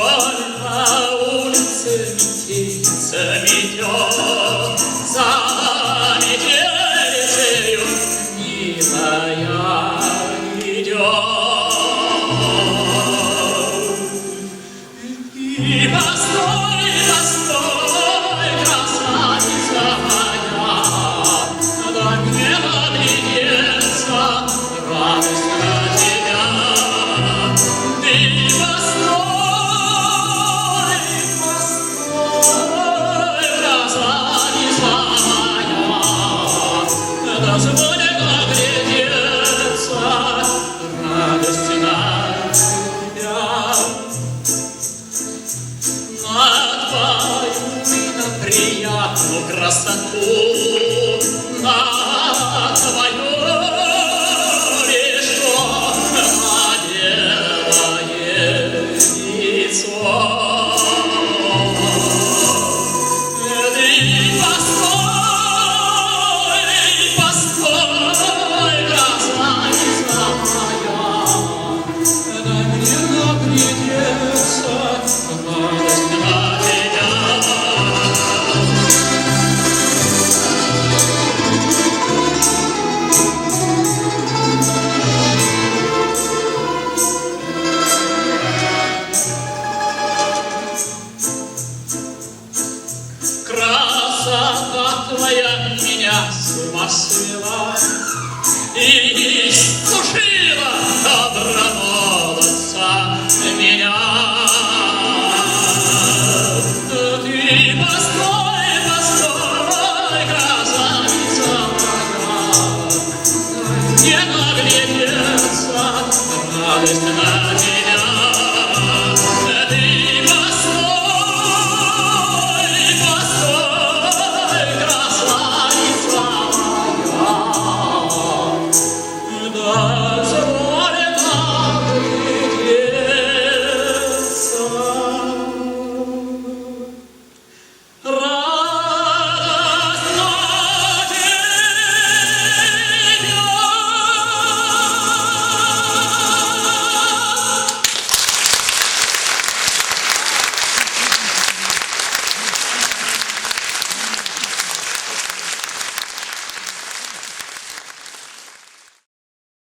Только улицы метелица метет, за метелицею милая идет. И постой, постой, красавица моя, дай мне наглядеться, радость на тебя. Ты постой, постой, красавица моя, дозволь наглядеться, радость на тебя. На твою приятную красоту, на твое лишь наделое лицо. Ты постой, постой, красавица моя, дай мне наглядеться, радость на тебя. Красота твоя меня с ума свела и иссушила добромолодца меня. Ты постой, постой, красавица моя, дай мне наглядеться, радость на тебя.